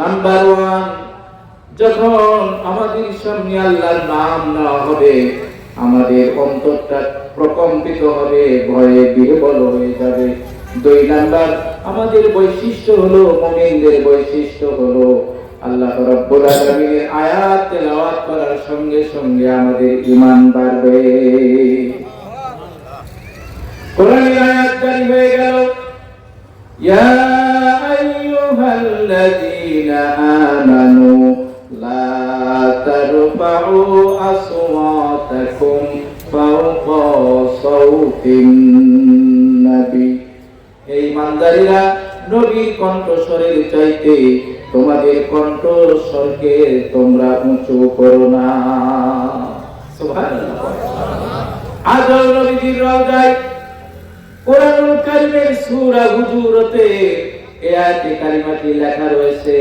Number one, যখন আমাদের সামনে আল্লাহর নাম নেওয়া হবে আমাদের অন্তরটা প্রকম্পিত হবে, ভয়ে বিহ্বল হয়ে যাবে। দুই নাম্বার, আমাদের বৈশিষ্ট্য হলো, মুমিনদের বৈশিষ্ট্য হলো, আল্লাহ রাব্বুল আলামিনের আয়াত তেলাওয়াত করার সঙ্গে সঙ্গে আমাদের ঈমান বাড়বে। কোরআনের আয়াত জারি হয়ে গেল, ইয়া আইয়ুহাল্লাযীনা আমানু লা তারফাউ আসওয়াতাকুম ফাওকা সাওতিন নবী। হে ঈমানদারীরা, নবীর কণ্ঠস্বরের চাইতে তোমাদের কণ্ঠস্বরকে তোমরা উঁচু করো না। সুবহানাল্লাহ। আজ নবীজির রওজায় কোরআনুল কারীমের সূরা হুজুরাতে এই আয়াতে কারিমাটি লেখা রয়েছে,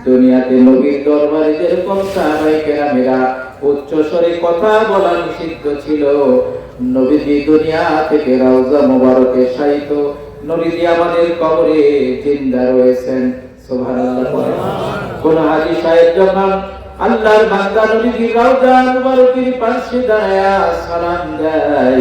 দুনিয়াতে নবীর দরবারে যেরকম সাহাবায়ে কেরামেরা উচ্চ স্বরে কথা বলা নিষিদ্ধ ছিল, নবীজি দুনিয়া থেকে রওজা মুবারকে শায়িত, নবীজি আমাদের কবরে জিন্দা রয়েছেন। সুবহানাল্লাহ। কোন হাজী সাহেব যখন আল্লাহর বান্দা নবীজির রওজা মুবারকের পাশে দাঁড়ায়া সালাম দেয়,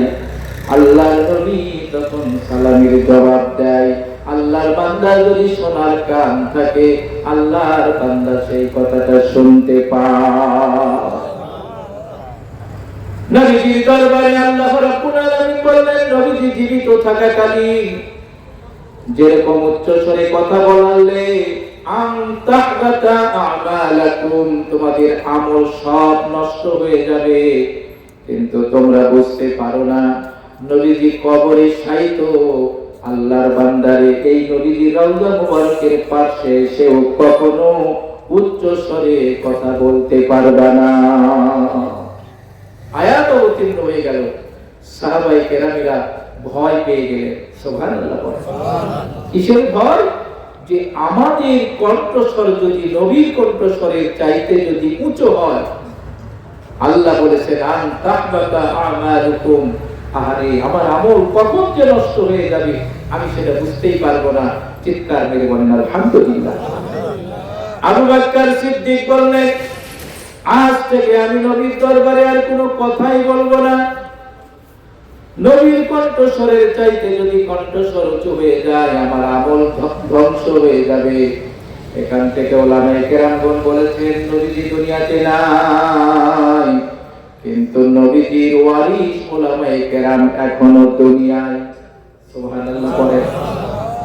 আল্লাহর নবী তখন সালামের জবাব দেয়। আল্লাহর বান্দা যদি শোনার কান থাকে, আল্লাহর বান্দা সেই কথাটা শুনতে পায়। নবীজির দরবারে আল্লাহ রাব্বুল আলামিন বললেন, নবীজি জীবিত থাকাকালীন যেরকম উচ্চ স্বরে কথা বলালে আনতাহবাতা আমালাকুম, তোমাদের আমল সব নষ্ট হয়ে যাবে, কিন্তু তোমরা বুঝতে পারো না নবীজি কবরে শায়িত আল্লাহর বান্দারে এই নবীজি রওজা মুবারকের পাশে সেও কখনো উচ্চ স্বরে কথা বলতে পারবে না। আয়াত অবতীর্ণ হয়ে গেল, সাহাবায়ে কেরামেরা ভয় পেয়ে গেলেন। সুবহানাল্লাহ। কিসের ভয়? যে আমাদের কণ্ঠস্বর যদি নবীর কণ্ঠস্বরের চাইতে যদি উঁচু হয়, আল্লাহ বলেছেন আন তাহবাতা আমালুকুম, আরে আমার আমল কখন যে নষ্ট হয়ে যাবে আমি সেটা বুঝতেই পারবো না। চিৎকার মেরে বলেন আলহামদুলিল্লাহ। আবু বকর সিদ্দিক বললেন, আজ থেকে আমি নবীর দরবারে আর কোনো কথাই বলবো না। নবীর কণ্ঠস্বরের চাইতে যদি কণ্ঠস্বর উঁচু হয়ে যায় আমার আমল ধ্বংস হয়ে যাবে। এখান থেকে উলামায়ে কেরামগণ বলেছেন, নবীজি দুনিয়াতে নাই, কিন্তু নবীজির ওয়ারিস উলামায়ে কেরাম এখনো দুনিয়ায়। সুবহানাল্লাহ পড়ে।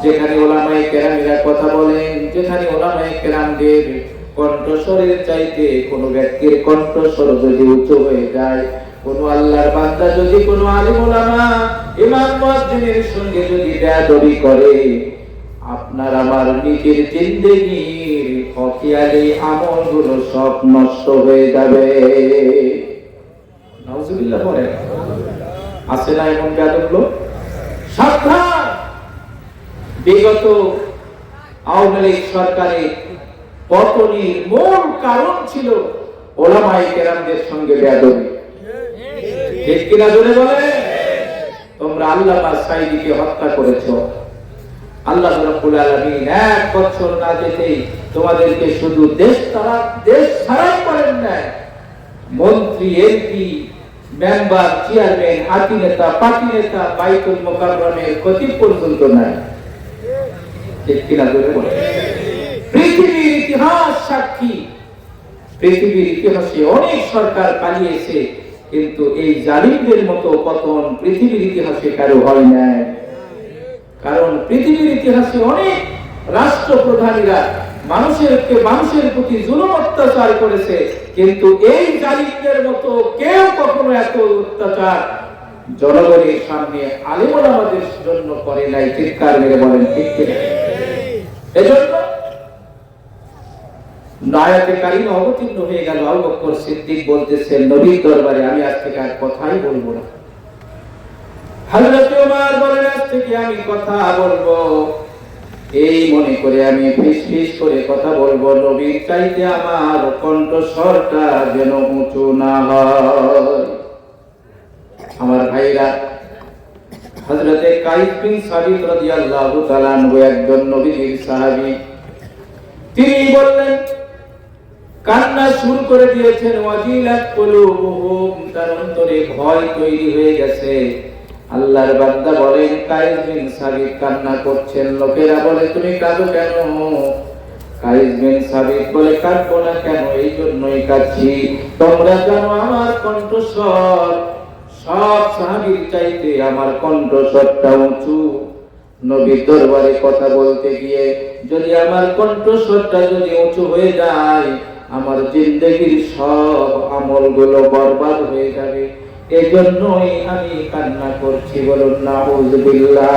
যেখানে উলামায়ে কেরামরা কথা বলেন, যেখানে উলামায়ে কেরামদের কণ্ঠস্বরের চাইতে কোন ব্যক্তির কণ্ঠস্বর যদি উঁচু হয়ে যায়, কোন আল্লাহর বান্দা যদি কোন আলিম উলামা ইমাম মুয়াজ্জিনের সঙ্গে যদি বেয়াদবি করে, আপনার আমার নিজের জিন্দেগীর হকিয়ালি আমলগুলো সব নষ্ট হয়ে যাবে। নাউজুবিল্লাহ পড়ে। আছে না এমন বেয়াদব লোক? সাবধান। বিগত আওয়ামী লীগ সরকারের পতনের মূল কারণ ছিল উলামায়ে কেরামদের সঙ্গে বেয়াদবি। ঠিক কিনা জোরে বলে? তোমরা আল্লামা সাঈদীকে হত্যা করেছো। আল্লাহ রাব্বুল আলামিন এক বছর না যেতেই তোমাদেরকে শুধু দেশ ছাড়াই করেন না, মন্ত্রী, এমপি, মেম্বার, চেয়ারম্যান, আতি নেতা, পার্টি নেতা, বাইতুল মুকাররমের খতিব পর্যন্ত নাই। ঠিক কিনা জোরে বলে? পৃথিবীর ইতিহাস সাক্ষী, পৃথিবীর ইতিহাসে অনেক সরকার পালিয়েছে, কিন্তু এই জালিমদের মতো পতন পৃথিবীর ইতিহাসে কারো হয় নাই। কারণ পৃথিবীর ইতিহাসে অনেক রাষ্ট্রপ্রধানীরা মানুষের প্রতি জুলুম অত্যাচার করেছে, কিন্তু এই জালিমদের মতো কেউ কখনো এত অত্যাচার জনগণের সামনে আলেম ওলামাদের জন্য করে নাই। চিৎকার মেরে বলেন ঠিক কিনা? এজন্য আয়াতে কারিমা অবতীর্ণ হয়ে গেল। আবু বকর সিদ্দিক বলতেছেন, নবীর দরবারে আমি আজ থেকে আর কথাই বলবো না। হযরত ওমর বলেন, আজ থেকে আমি কথা বলবো এই মনে করে আমি ফিসফিস করে কথা বলবো, নবীর চাইতে আমার কণ্ঠস্বরটা যেন উঁচু না হয়। আমার ভাইরা, হযরতে কাইস বিন সাবিত রাদিয়াল্লাহু তাআলা আনহু একজন নবীর সাহাবী। তিনি বললেন, কান্না শুরু করে দিয়েছেন, ওয়াজিলাত কুলুবুহুম, তার অন্তরে ভয় তৈরি হয়ে গেছে। আল্লাহর বান্দা বলেন, কায়েস বিন সাবিত কান্না করছেন। লোকেরা বলে, তুমি কাঁদো কেন? কায়েস বিন সাবিত বলে, কাঁদবো না কেন, এই জন্যই কাঁদছি, তোমরা জানো আমার কণ্ঠস্বর সব সাহাবীর চাইতে আমার কণ্ঠস্বরটা উঁচু। নবীর দরবারে কথা বলতে গিয়ে যদি আমার কণ্ঠস্বরটা যদি উঁচু হয়ে যায়, আমার জিন্দেগির সব আমলগুলো বরবাদ হয়ে যাবে। এজন্যই আমি কান্না করছি। বলুন নাউযুবিল্লাহ।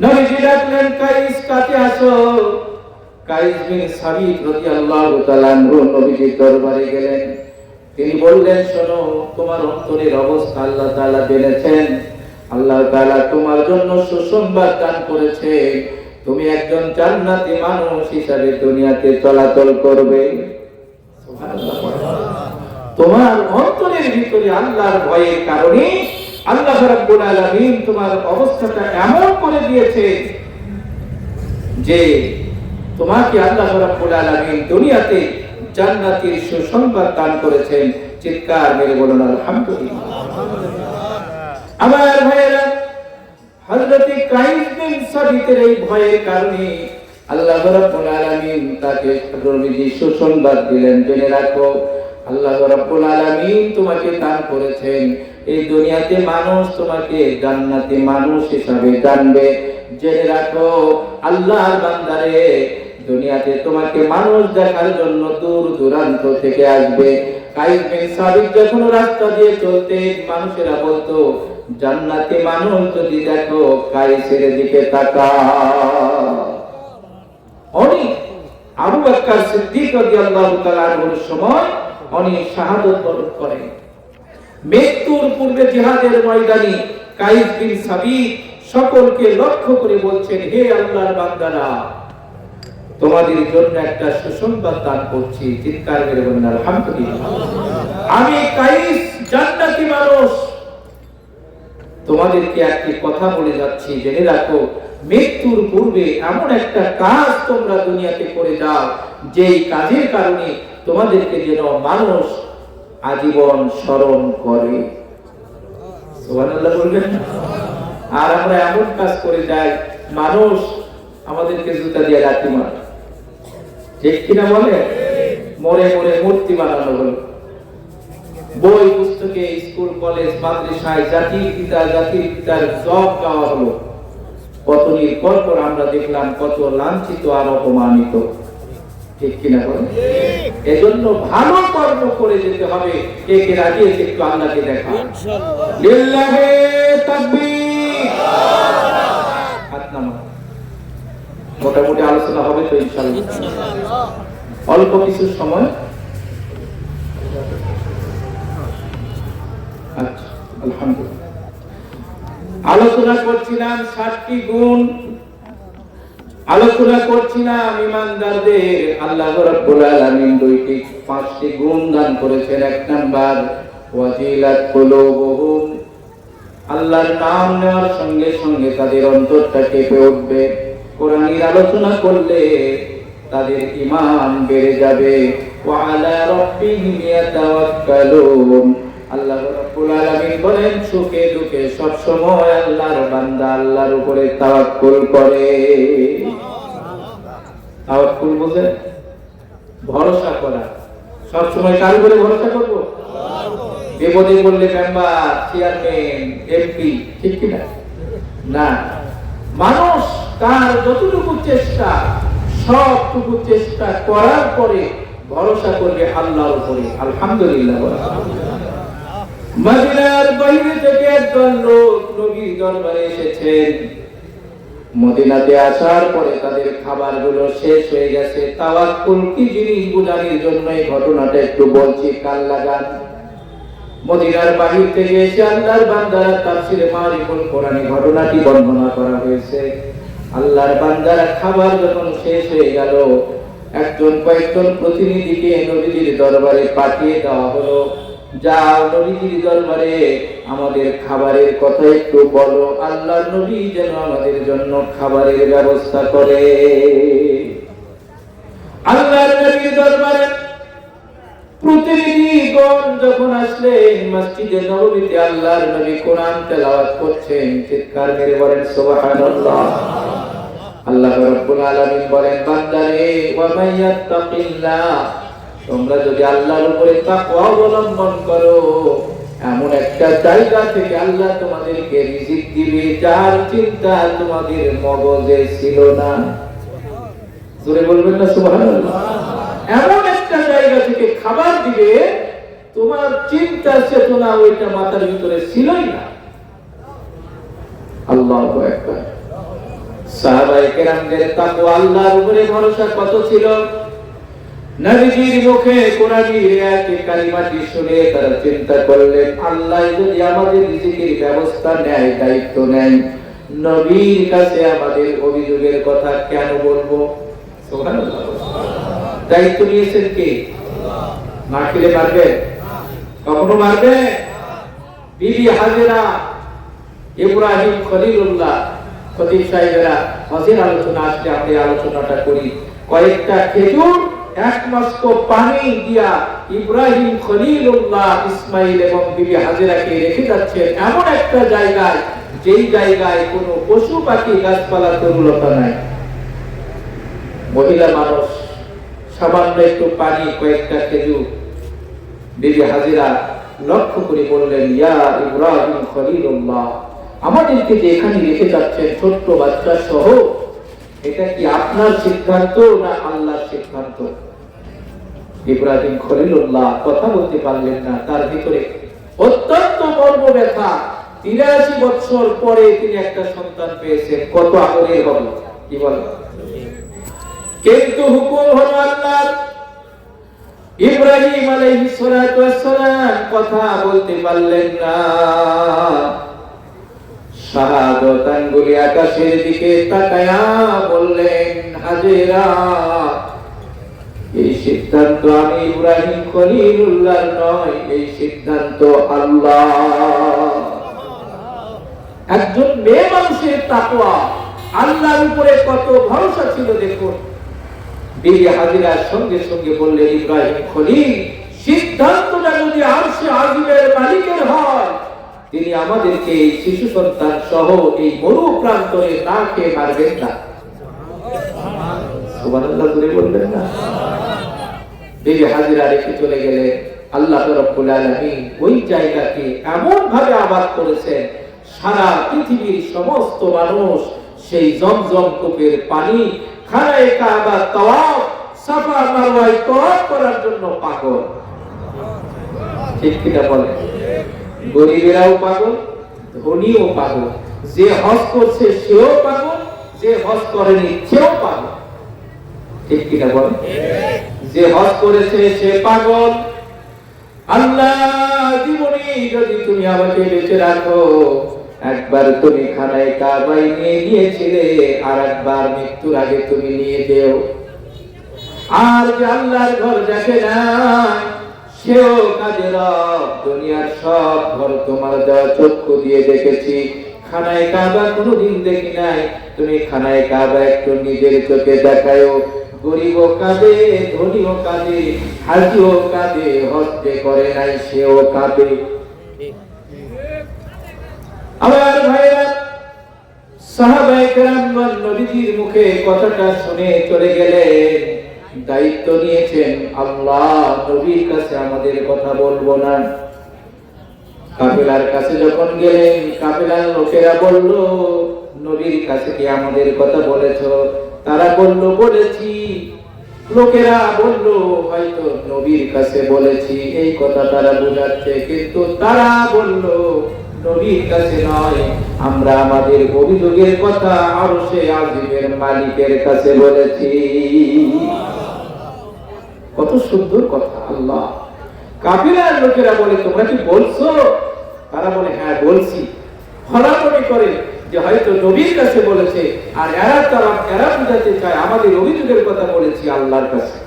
নবীজি ডাকলেন, কায়েস কাছে আসো। কায়েস বিন সাবিত রাদিয়াল্লাহু তাআলা নবীজির দরবারে গেলেন। তিনি বললেন, শোনো, তোমার অন্তরের অবস্থা আল্লাহ তাআলা জেনেছেন। আল্লাহ তাআলা তোমার জন্য সুসংবাদ দান করেছে। তুমি একজন জান্নাতি মানুষ হিসাবে দুনিয়াতে চলাচল করবে। সুবহানাল্লাহ। তোমার অন্তরের ভিতরে আল্লাহর ভয়ের কারণে আল্লাহ রাব্বুল আলামিন তোমার অবস্থাটা এমন করে দিয়েছে যে তোমাকে আল্লাহ রাব্বুল আলামিন দুনিয়াতে জান্নাতের সুসংবাদ দান করেছেন। চিৎকার মেরে বলুন আলহামদুলিল্লাহ। আমার ভাইয়েরা, হযরত কায়েস বিন সাবিতের এই ভয়ের কারণে আল্লাহ রাব্বুল আলামিন তাকে নবীজি সুসংবাদ দিলেন, জেনে রাখো আল্লাহ রাব্বুল আলামিন তোমাকে দান করেছেন, এই দুনিয়াতে মানুষ তোমাকে জান্নাতি মানুষ হিসাবে জানবে। জেনে রাখো আল্লাহর বান্দারে, দুনিয়াতে তোমাকে মানুষ দেখার জন্য দূর দূরান্ত থেকে আসবে। কায়েস বিন সাবিত যখন রাস্তা দিয়ে চলতেন, মানুষেরা বলতো, জান্নাতি মানুষ যদি দেখো কায়েসের দিকে তাকাও। উনি আবু বকর সিদ্দিক রাদিয়াল্লাহু তাআলা আনহুর সময় উনি শাহাদাত বরণ করেন। মৃত্যুর পূর্বে জিহাদের ময়দানে কায়েস বিন সাবিত সকলকে লক্ষ্য করে বলছেন, হে আল্লাহর বান্দারা, তোমাদের জন্য একটা সুসংবাদ দান করছি। চিৎকার করে বলেন আলহামদুলিল্লাহ। আমি কায়েস জান্নাতি মানুষ। তোমাদেরকে একটি কথা বলে যাচ্ছি, জেনে রাখো, মৃত্যুর পূর্বে এমন একটা কাজ তোমরা দুনিয়াতে করে যাও, যেই কাজের কারণে তোমাদেরকে যেন মানুষ আজীবন স্মরণ করে। সুবহানাল্লাহ বলবেন। আর আমরা এমন কাজ করে যাই, মানুষ আমাদেরকে জুতা দিয়ে লাথি মারে, ঠিক কিনা বলে? মরে মরে মূর্তি বানানো হলো, বই পুস্তকে স্কুল কলেজ মাদ্রাসায় জাতির পিতার জব গাওয়া হলো। কতদিন পর আমরা দেখলাম কত লাঞ্ছিত আর অপমানিত, ঠিক কিনা বলেন? এজন্য ভালো কর্ম করে যেতে হবে। কে কে রাজি আছে একটু আল্লাহকে দেখা? লিল্লাহি তাকবীর। হাত নামাও। মোটামুটি আলোচনা হবে তো ইনশাআল্লাহ। অল্প কিছু সময়। আচ্ছা, আলহামদুলিল্লাহ। আলোচনা করছিলাম 7টি গুণ। আলোচনা করছিলাম ইমানদারদের আল্লাহ রাব্বুল আলামিন 5টি গুণ দান করেছেন। 1 নাম্বার, ওয়াজিলাত কুলুবুহুম, আল্লাহর নাম নেওয়ার সঙ্গে সঙ্গে তাদের অন্তরটা কেঁপে উঠবে। কোরআনের আলোচনা করলে তাদের ঈমান বেড়ে যাবে। ওয়া আলা রাব্বিহিম ইয়াতাওয়াক্কালুন, আল্লাহ রাব্বুল আলামিন বলেন, সুখে দুঃখে সব সময় আল্লাহর বান্দা আল্লাহর উপরে তাওয়াক্কুল করে। তাওয়াক্কুল বুঝে? ভরসা করা। সব সময় কার উপরে ভরসা করব? বিপদে পড়লে মেম্বার, চেয়ারম্যান, এমপি, ঠিক কি না? মানুষ তার যতটুকু চেষ্টা, সবটুকু চেষ্টা করার পরে ভরসা করবে আল্লাহর উপরে। আলহামদুলিল্লাহ। মদিনার বাইরে থেকে একজন লোক নবীর দরবারে এসেছেন। মদিনাতে আসার পরে তাদের খাবারগুলো শেষ হয়ে গেছে। তাওয়াক্কুল কি জিনিস বোঝানোর জন্য এই ঘটনাটা একটু বলছি, কাল লাগান। মদিনার বাহির থেকে এসে আল্লাহর বান্দারা তাফসীরে মারিফুল কোরআনে ঘটনাটি বর্ণনা করা হয়েছে। আল্লাহর বান্দারা খাবার যখন শেষ হয়ে গেল, কয়েকজন প্রতিনিধিকে নবীজির দরবারে পাঠিয়ে দেওয়া হলো, যাও নবীজির দরবারে আমাদের খাবারের কথা একটু বলো, আল্লাহর নবী যেন আমাদের জন্য খাবারের ব্যবস্থা করে। দরবারে প্রতিনিধিগণ যখন আসলেন মসজিদে নববীতে আল্লাহর নবী কোরআন তেলাওয়াত করছেন, চিৎকার মেরে বলেন সুবহানাল্লাহ। আল্লাহ রাব্বুল আলামিন বলেন, বান্দারে ওয়া মাইয়াত্তাকিল্লাহ, তোমরা যদি আল্লাহর উপরে তাকওয়া অবলম্বন করো, এমন একটা জায়গা থেকে আল্লাহ তোমাদেরকে রিজিক দিবে যার চিন্তা তোমাদের মগজে ছিল না। জোরে বলবেন না সুবহানাল্লাহ। এমন একটা জায়গা থেকে খাবার দিবে তোমার চিন্তা চেতনা ওইটা মাথার ভিতরে ছিলই না। আল্লাহু আকবার। সাহাবায়ে কেরামদের তাকওয়া আল্লাহর উপরে ভরসা কত ছিল। নবীজির মুখে কোরআনের আয়াতে কালিমাটি শুনে তারা চিন্তা করলেন, আল্লাহ যদি আমাদের রিজিকের ব্যবস্থা নেয়, দায়িত্ব নেয়, নবীর কাছে আমাদের অভিযোগের কথা কেন বলবো? সুবহানাল্লাহ। দায়িত্ব নিয়েছেন কে? না খেলে মারবে? কখনো মারবে? বিবি হাজেরা, ইব্রাহিম খলিলুল্লাহ, খতিব সাহেবেরা হজের আলোচনা আসলে আমরা আলোচনাটা করি। কয়েকটা খেজুর এক মস্ক পানি দিয়া ইব্রাহিম খলিলুল্লাহ ইসমাইল এবং বিবি হাজেরাকে রেখে যাচ্ছেন এমন একটা জায়গায়, যেই জায়গায় কোনো পশু পাখি গাছপালা তরুলতা নাই। মহিলা মানুষ, সামান্য একটু পানি, কয়েকটা খেজুর। বিবি হাজেরা লক্ষ্য করে বললেন, ইয়া ইব্রাহিম খলিলুল্লাহ, আমাদেরকে যে এখানে রেখে যাচ্ছেন ছোট্ট বাচ্চা সহ, এটা কি আপনার সিদ্ধান্ত না আল্লাহর সিদ্ধান্ত? ইব্রাহিম খলিলুল্লাহ কথা বলতে পারলেন না, তার ভিতরে অত্যন্ত মর্ম ব্যথা। 83 বছর পরে তিনি একটা সন্তান পেয়েছেন, কত আদরের হবে, কি বলেন? কিন্তু হুকুম হলো আল্লাহর। ইব্রাহিম আলাইহিস সালাতু ওয়াস সালাম কথা বলতে পারলেন না। শাহাদাত আঙ্গুলি আকাশের দিকে তাকায়া বললেন, হাজেরা, এই সিদ্ধান্ত আমি ইব্রাহিম খলিলুল্লাহ নয়, এই সিদ্ধান্ত আল্লাহ। একজন মেয়ে মানুষের তাকওয়া, আল্লাহর উপরে কত ভরসা ছিল দেখুন। বিবি হাজেরার সঙ্গে সঙ্গে বললেন, ইব্রাহিম খলিল, সিদ্ধান্তটা যদি আরশে আজিমের মালিকের হয়, তিনি আমাদেরকে এই শিশু সন্তান সহ এই মরু প্রান্তরে না খেয়ে মারবেন না। সুবহানাল্লাহ বলে বলবেন না? বিবি হাজেরা রেখে চলে গেলেন। আল্লাহ রাব্বুল আলামিন ওই জায়গাকে এমন ভাবে আবাদ করেছেন, সারা পৃথিবীর সমস্ত মানুষ সেই জমজম কূপের পানি, খানায়ে কাবা তাওয়াফ, সাফা মারওয়ায় তাওয়াফ করার জন্য পাগল। ঠিক কিনা বলেন? গরিবেরাও পাগল, ধনীও পাগল। যে হজ করছে সেও পাগল, যে হজ করেনি সেও পাগল। ঠিক কিনা বলেন? যে হজ করেছে সে পাগল। আল্লাহ, জীবনে যদি তুমি আমাকে বেঁচে রাখো, একবার তুমি খানায়ে কাবায় নিয়ে গিয়েছিলে, আর একবার মৃত্যুর আগে তুমি নিয়ে যেও। আর যে আল্লাহর ঘর দেখে না, সেও কাজে রব। দুনিয়ার সব ঘর তোমার দেওয়া চক্ষু দিয়ে দেখেছি, খানায়ে কাবা কোনোদিন দেখি নাই। তুমি খানায়ে কাবা একটু নিজের চোখে দেখায়ও। গরিবও কাঁদে, ধনীও কাঁদে, হাজিও কাঁদে, হজ যে করে নাই সেও কাঁদে। আমার ভাইরা, সাহাবায়ে কেরামগণ নবীজির মুখে কথাটা শুনে চলে গেলেন। দায়িত্ব নিয়েছেন আল্লাহ, নবীর কাছে আমাদের কথা বলবো না। কাফেলার কাছে যখন গেলেন, কাফেলার লোকেরা বলল, নবীর কাছে কি আমাদের কথা বলেছো? তারা বলল, বলেছি। লোকেরা বলল, হয়তো নবীর কাছে বলেছি, এই কথা তারা বোঝাচ্ছে। কিন্তু তারা বলল, নবীর কাছে নয়, আমরা আমাদের অভিযোগের কথা আরশে আজিমের মালিকের কাছে বলেছি। কত সুন্দর কথা। আল্লাহ, কাফিলার লোকেরা বলে, তোমরা কি বলছো? তারা বলে, হ্যাঁ বলছি। ফলাফলি করে যে হয়তো নবীর কাছে বলেছে, আর এরা বুঝাতে চায় আমাদের অভিযোগের কথা বলেছি আল্লাহর কাছে।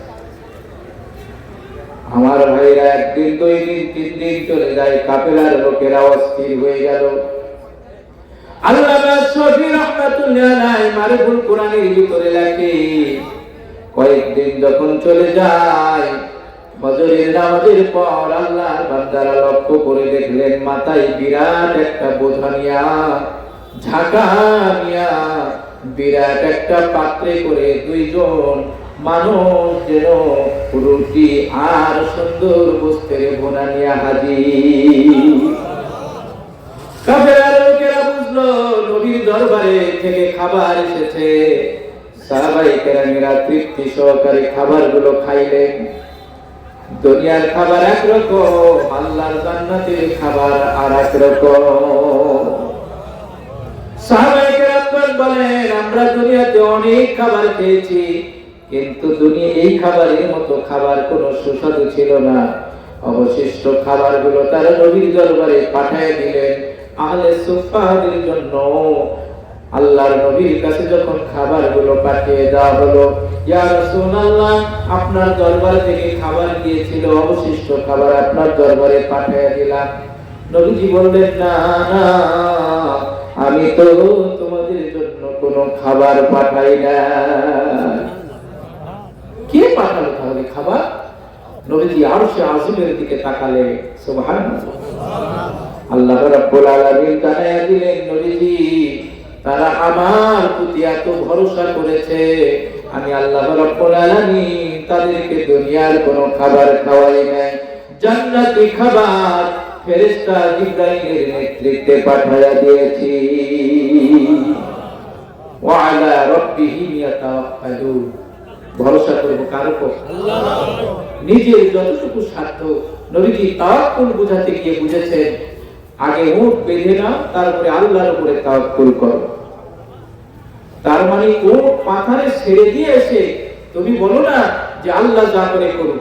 আমার ভাইরা, একদিন, 2 দিন, 3 দিন চলে যায়, কাফেলার লোকেরা অস্থির হয়ে গেল। আল্লামা শফি রাহমাতুল্লাহ আলাইহি মারফুল কোরআনের ভিতরে লেখে, কয়েকদিন যখন চলে যায়, ফজরের নামাজের পর আল্লাহর বান্দারা লক্ষ্য করে দেখলেন মাথায় বিরাট একটা বোঝা নিয়া, ঝাঁকা নিয়া, বিরাট একটা পাত্রে করে দুইজন মানুষ যেন রুটি আর সুন্দর বস্ত্রের বোনা নিয়ে হাজির। কাফেররা লোকেরা বুঝলো নবীর দরবারে থেকে খাবার এসেছে। সাহাবায়ে কেরামেরা তৃপ্তি সহকারে খাবারগুলো খাইলেন। দুনিয়ার খাবার একরকম, আল্লাহর জান্নাতের খাবার আর একরকম। সাহাবায়ে কেরাম বলেন, আমরা দুনিয়াতে অনেক খাবার খেয়েছি, কিন্তু দুনিয়া এই খাবারের মতো খাবার কোনো সুস্বাদু ছিল না। অবশিষ্ট খাবারগুলো তারা নবীর দরবারে পাঠিয়ে দিলেন আহলে সুফফাদের জন্য। আল্লাহর নবীর কাছে যখন খাবারগুলো পাঠিয়ে দেওয়া হলো, ইয়া রাসূলুল্লাহ, আপনার দরবার থেকে খাবার গিয়েছিল, অবশিষ্ট খাবার আপনার দরবারে পাঠিয়ে দিলাম। নবীজি বললেন, না না, আমি তো তোমাদের জন্য কোনো খাবার পাঠাই না। কে পাঠালো তাহলে খাবার? নবীজি আরশে আজিমের দিকে তাকালে, সুবহানাল্লাহ, আল্লাহ রাব্বুল আলামিন জানায়া দিলেন, নবীজি তারা আমার প্রতি এত ভরসা করেছে, আমি আল্লাহ রাব্বুল আলামিন তাদেরকে দুনিয়ার কোনো খাবার খাওয়াই নাই, জান্নাতি খাবার ফেরেশতা জিবরাইলের নেতৃত্বে পাঠিয়ে দিয়েছি। ওয়া আলা রাব্বিহিম ইয়াতাওয়াক্কালুন, ভরসা করব কার উপর? আল্লাহর। নিজের যতটুকু সাধ্য নবীজি তাওয়াক্কুল বুঝাতে গিয়ে বুঝেছেন, আগে উট বেঁধে নাও, তারপরে আল্লাহর উপরে তাওয়াক্কুল করো। তার মানে উট পাথারে ছেড়ে দিয়ে এসে তুমি বলো না যে আল্লাহ যা করে করুক,